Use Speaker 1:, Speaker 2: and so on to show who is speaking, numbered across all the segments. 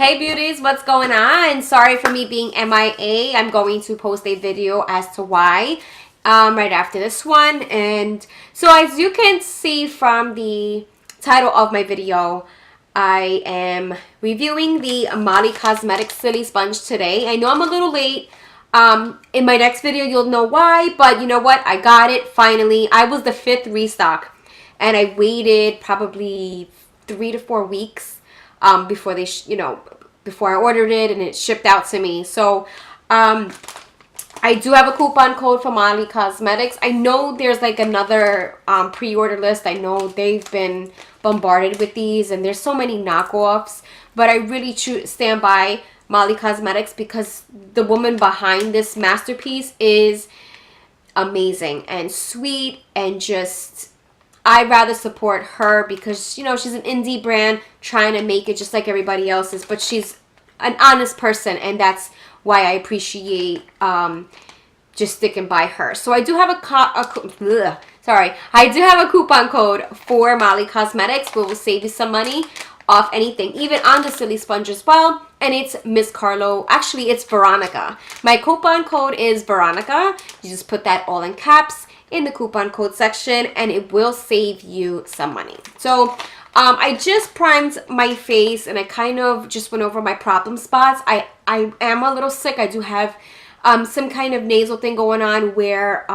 Speaker 1: Hey beauties, what's going on? Sorry for me being MIA. I'm going to post a video as to why right after this one. And so as you can see from the title of my video, I am reviewing the Molly Cosmetics Silly Sponge today. I know I'm a little late. In my next video, you'll know why, but you know what? I got it finally. I was the 5th restock, and I waited probably 3 to 4 weeks before they, before I ordered it and it shipped out to me. So, I do have a coupon code for Molly Cosmetics. I know there's like another pre-order list. I know they've been bombarded with these and there's so many knockoffs, but I really stand by Molly Cosmetics because the woman behind this masterpiece is amazing and sweet, and just I'd rather support her because, you know, she's an indie brand trying to make it just like everybody else's, but she's an honest person, and that's why I appreciate just sticking by her. So I do have I do have a coupon code for Molly Cosmetics, which will save you some money off anything, even on the Silly Sponge as well. And it's Miss Carlo. Actually, it's Veronica. My coupon code is Veronica. You just put that all in caps in the coupon code section, and it will save you some money. So I just primed my face, and I kind of just went over my problem spots. I am a little sick. I do have some kind of nasal thing going on where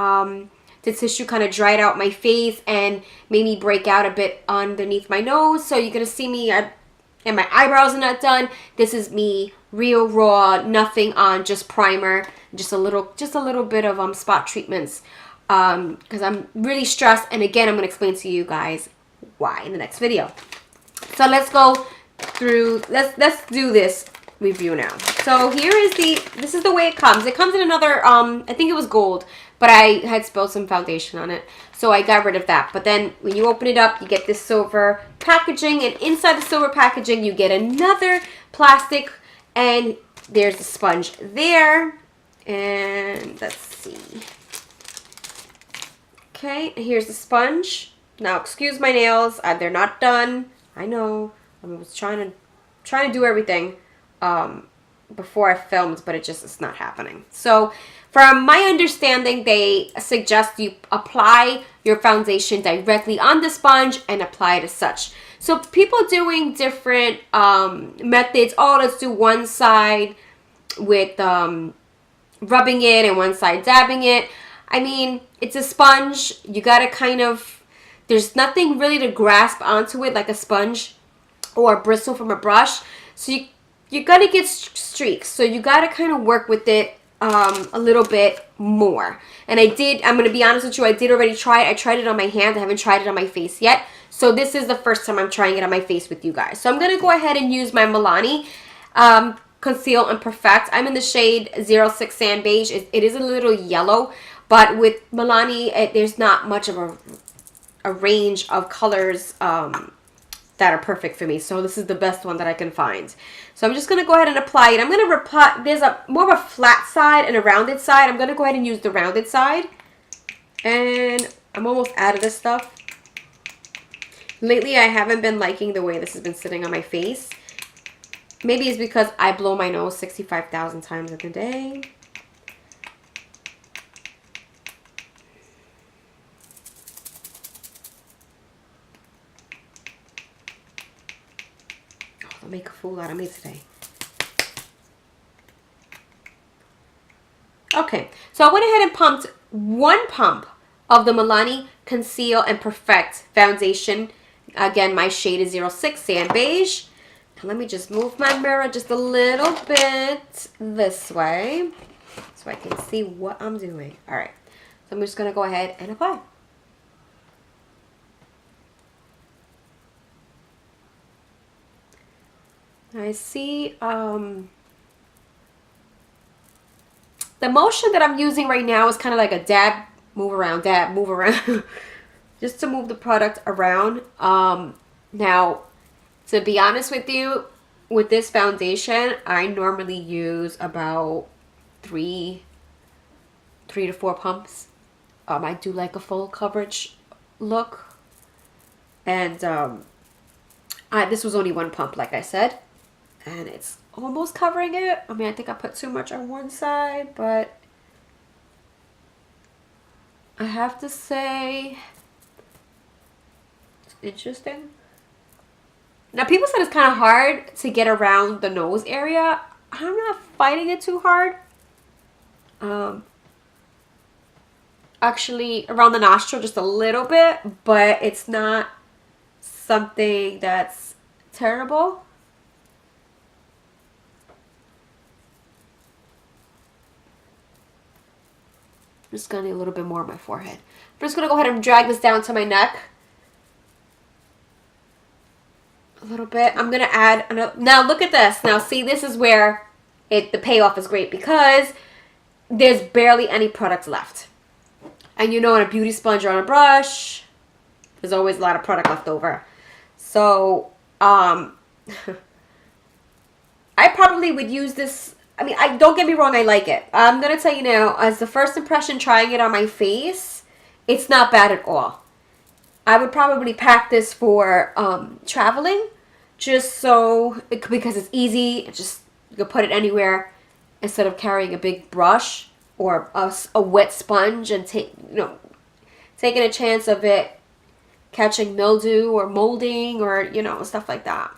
Speaker 1: the tissue kind of dried out my face and made me break out a bit underneath my nose. So you're gonna see me and my eyebrows are not done. This is me real raw, nothing on, just primer, just a little bit of spot treatments because I'm really stressed. And again, I'm gonna explain to you guys why in the next video. So let's go through, let's do this review now. So here is this is the way it comes. It comes in another I think it was gold, but I had spilled some foundation on it, so I got rid of that. But then when you open it up, you get this silver packaging, and inside the silver packaging you get another plastic, and there's the sponge there. And let's see. Okay, here's the sponge. Now excuse my nails, they're not done. I know, I was trying to do everything before I filmed, but it's not happening. So from my understanding, they suggest you apply your foundation directly on the sponge and apply it as such. So people doing different methods. Oh, let's do one side with rubbing it and one side dabbing it. I mean, it's a sponge. You gotta kind of, there's nothing really to grasp onto it like a sponge or a bristle from a brush. So you're gonna get streaks. So you gotta kind of work with it a little bit more. And I'm gonna be honest with you, I did already try it. I tried it on my hand. I haven't tried it on my face yet. So this is the first time I'm trying it on my face with you guys. So I'm gonna go ahead and use my Milani Conceal and Perfect. I'm in the shade 06 Sand Beige. It is a little yellow, but with Milani, there's not much of a range of colors that are perfect for me. So this is the best one that I can find. So I'm just going to go ahead and apply it. I'm going to there's more of a flat side and a rounded side. I'm going to go ahead and use the rounded side. And I'm almost out of this stuff. Lately, I haven't been liking the way this has been sitting on my face. Maybe it's because I blow my nose 65,000 times in a day. I'll make a fool out of me today. Okay, so I went ahead and pumped 1 pump of the Milani Conceal and Perfect foundation. Again, my shade is 06 Sand Beige. Now let me just move my mirror just a little bit this way so I can see what I'm doing. All right, so I'm just going to go ahead and apply. I see the motion that I'm using right now is kind of like a dab, move around, just to move the product around. Now, to be honest with you, with this foundation, I normally use about 3 to 4 pumps. I do like a full coverage look, and this was only 1 pump, like I said. and it's almost covering it. I mean, I think I put too much on one side, but I have to say it's interesting. Now, people said it's kind of hard to get around the nose area. I'm not fighting it too hard. Actually, around the nostril just a little bit, but it's not something that's terrible. I'm just gonna need a little bit more on my forehead. I'm just gonna go ahead and drag this down to my neck a little bit. I'm gonna add another. Now look at this. Now see, this is where the payoff is great because there's barely any product left. And you know, on a beauty sponge or on a brush, there's always a lot of product left over. So, I probably would use this. I mean, don't get me wrong, I like it. I'm going to tell you now, as the first impression trying it on my face, it's not bad at all. I would probably pack this for traveling, just so, because it's easy. Just, you can put it anywhere instead of carrying a big brush or a wet sponge and taking a chance of it catching mildew or molding or, stuff like that.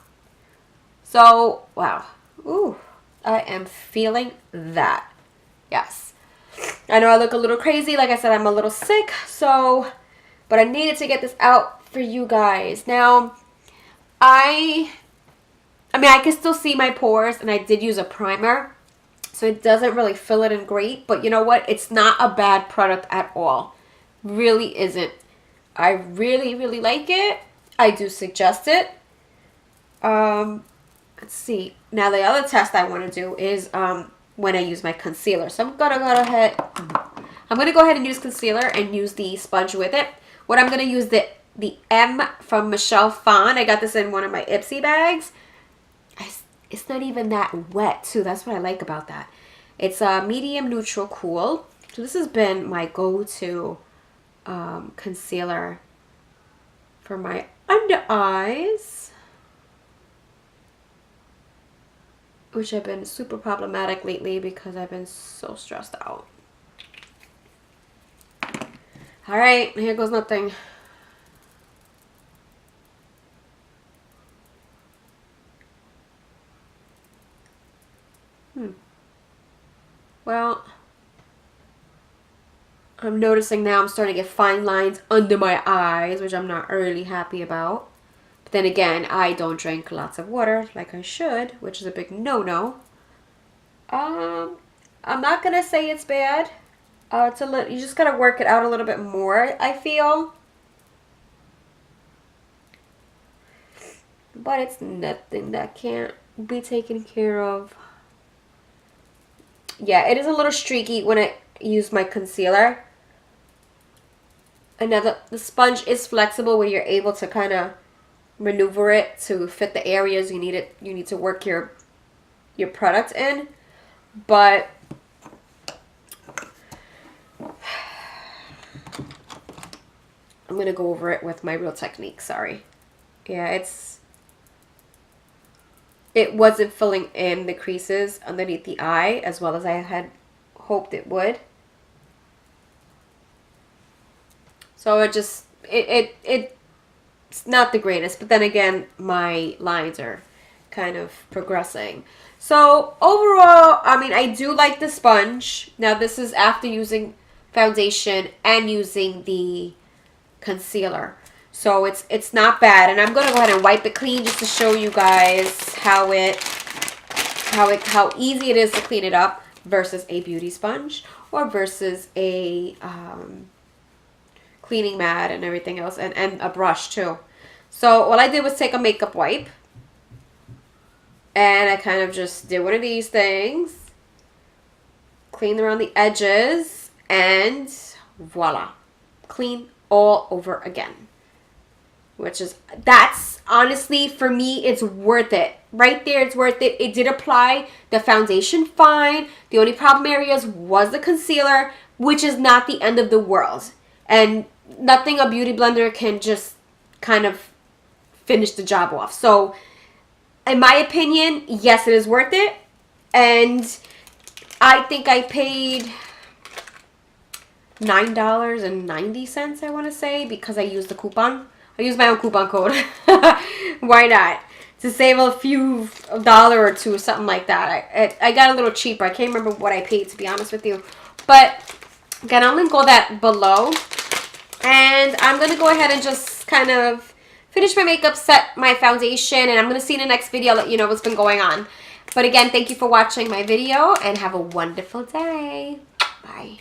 Speaker 1: So, wow. Ooh, I am feeling that. Yes. I know I look a little crazy. Like I said, I'm a little sick. So, but I needed to get this out for you guys. Now, I mean, I can still see my pores, and I did use a primer. So it doesn't really fill it in great, but you know what? It's not a bad product at all. Really isn't. I really, really like it. I do suggest it. Let's see. Now the other test I want to do is when I use my concealer. So I'm gonna go ahead and use concealer and use the sponge with it. What I'm gonna use the M from Michelle Phan. I got this in one of my Ipsy bags. It's not even that wet, too. That's what I like about that. It's a medium neutral cool. So this has been my go-to concealer for my under eyes, which have been super problematic lately because I've been so stressed out. All right, here goes nothing. Well, I'm noticing now I'm starting to get fine lines under my eyes, which I'm not really happy about. But then again, I don't drink lots of water like I should, which is a big no-no. I'm not going to say it's bad. You just got to work it out a little bit more, I feel. But it's nothing that can't be taken care of. Yeah, it is a little streaky when I use my concealer. And now the sponge is flexible where you're able to kind of maneuver it to fit the areas you need to work your product in. But I'm going to go over it with my Real Technique, sorry. Yeah, it wasn't filling in the creases underneath the eye as well as I had hoped it would. So it's not the greatest, but then again, my lines are kind of progressing. So overall, I mean, I do like the sponge. Now this is after using foundation and using the concealer. So it's not bad, and I'm gonna go ahead and wipe it clean just to show you guys how easy it is to clean it up versus a beauty sponge or versus a cleaning mat and everything else, and a brush too. So all I did was take a makeup wipe, and I kind of just did one of these things, clean around the edges, and voila, clean all over again. That's honestly, for me, it's worth it. Right there, it's worth it. It did apply the foundation fine. The only problem areas was the concealer, which is not the end of the world. And nothing a beauty blender can just kind of finish the job off. So in my opinion, yes, it is worth it. And I think I paid $9.90, I want to say, because I used the coupon. I used my own coupon code. Why not? To save a few $1 or $2, something like that. I got a little cheaper. I can't remember what I paid, to be honest with you. But again, I'll link all that below. And I'm going to go ahead and just kind of finish my makeup, set my foundation, and I'm going to see you in the next video. I'll let you know what's been going on. But again, thank you for watching my video, and have a wonderful day. Bye.